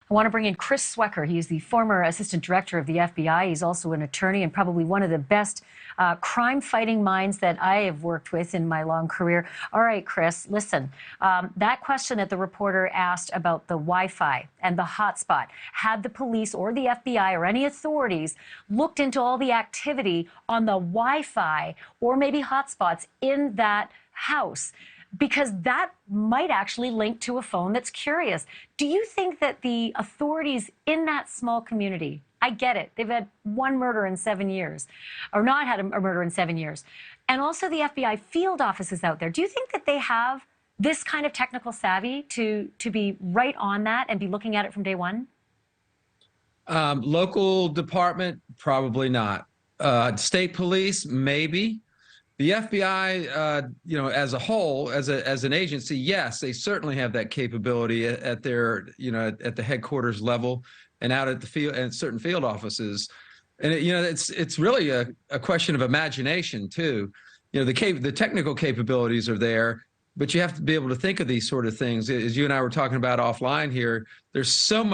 I want to bring in Chris Swecker. He's the former assistant director of the FBI. He's also an attorney and probably one of the best crime-fighting minds that I have worked with in my long career. All right, Chris, listen. That question that the reporter asked about the Wi-Fi and the hotspot, had the police or the FBI or any authorities looked into all the activity on the Wi-Fi or maybe hotspots in that house? Because that might actually link to a phone that's curious. Do you think that the authorities in that small community, I get it, they've had one murder in 7 years, or not had a murder in 7 years, and also the FBI field offices out there, do you think that they have this kind of technical savvy to be right on that and be looking at it from day one? Local department, probably not. State police, maybe. The FBI, as a whole, as an agency, yes, they certainly have that capability at their, at the headquarters level and out at the field and certain field offices. And it's really a question of imagination too. The technical capabilities are there, but you have to be able to think of these sort of things. As you and I were talking about offline here, there's so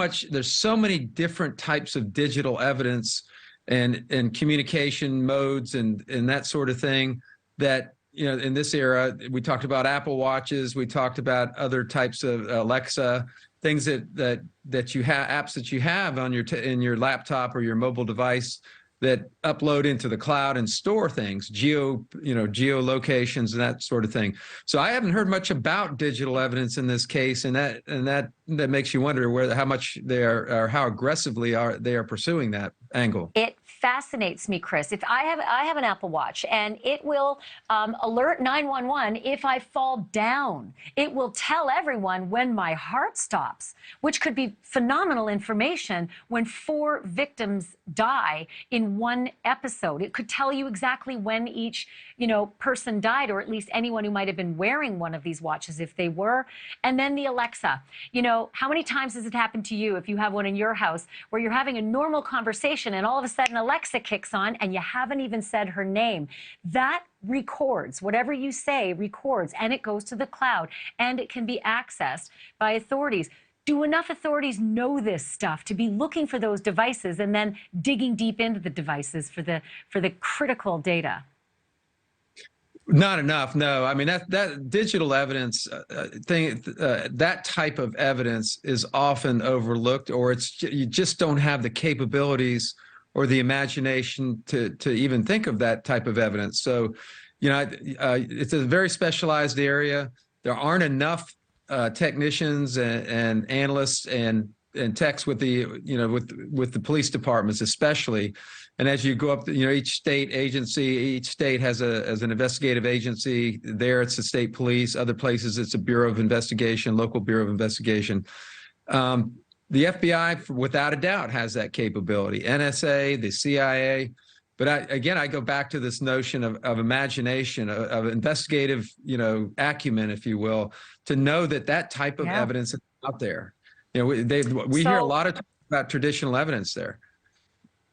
many different types of digital evidence and communication modes and that sort of thing. That, in this era, we talked about Apple Watches, we talked about other types of Alexa, things that you have, apps that you have on in your laptop or your mobile device that upload into the cloud and store things, geolocations and that sort of thing. So I haven't heard much about digital evidence in this case, and that makes you wonder how much they are, or how aggressively they are pursuing that angle. It fascinates me, Chris. If I have an Apple Watch, and it will alert 911 if I fall down. It will tell everyone when my heart stops, which could be phenomenal information when 4 victims die in one episode. It could tell you exactly when each, person died, or at least anyone who might have been wearing one of these watches if they were. And then the Alexa. How many times has it happened to you if you have one in your house where you're having a normal conversation and all of a sudden Alexa kicks on and you haven't even said her name? That records. Whatever you say records, and it goes to the cloud, and it can be accessed by authorities. Do enough authorities know this stuff to be looking for those devices and then digging deep into the devices for the critical data? Not enough, no. I mean, that digital evidence thing, that type of evidence is often overlooked, or you just don't have the capabilities or the imagination to even think of that type of evidence. So, it's a very specialized area. There aren't enough technicians and analysts and techs with the with the police departments especially. And as you go up, each state has an investigative agency. There it's the state police. Other places it's a bureau of investigation, local bureau of investigation. The FBI, without a doubt, has that capability. NSA, the CIA. But I go back to this notion of imagination, of investigative, acumen, if you will, to know that type of evidence is out there. We hear a lot about traditional evidence there.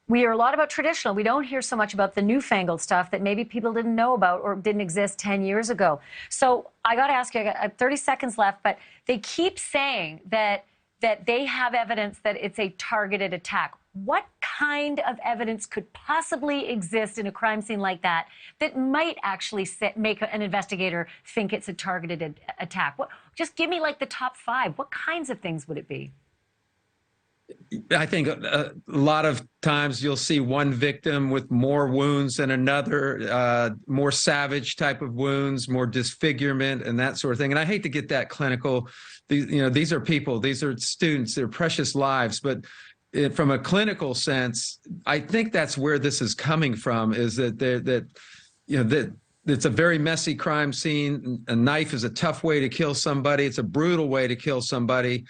We hear a lot about traditional. We don't hear so much about the newfangled stuff that maybe people didn't know about or didn't exist 10 years ago. So I got to ask you, I got 30 seconds left, but they keep saying that they have evidence that it's a targeted attack. What kind of evidence could possibly exist in a crime scene like that might actually make an investigator think it's a targeted attack? Just give me like the top 5. What kinds of things would it be? I think a lot of times you'll see one victim with more wounds than another, more savage type of wounds, more disfigurement and that sort of thing. And I hate to get that clinical. These are people, these are students, they're precious lives. But from a clinical sense, I think that's where this is coming from, is that it's a very messy crime scene. A knife is a tough way to kill somebody. It's a brutal way to kill somebody.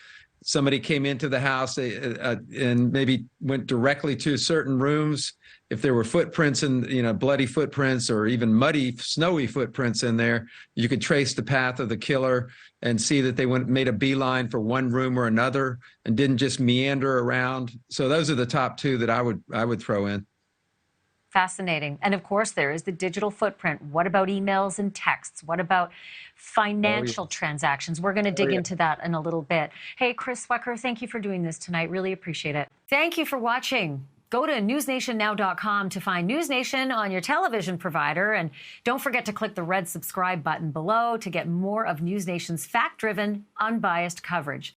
Somebody came into the house and maybe went directly to certain rooms. If there were footprints and bloody footprints or even muddy, snowy footprints in there, you could trace the path of the killer and see that they made a beeline for one room or another and didn't just meander around. So those are the top 2 that I would throw in. Fascinating. And of course, there is the digital footprint. What about emails and texts? What about financial transactions? We're going to dig into that in a little bit. Hey, Chris Swecker, thank you for doing this tonight. Really appreciate it. Thank you for watching. Go to newsnationnow.com to find NewsNation on your television provider. And don't forget to click the red subscribe button below to get more of NewsNation's fact-driven, unbiased coverage.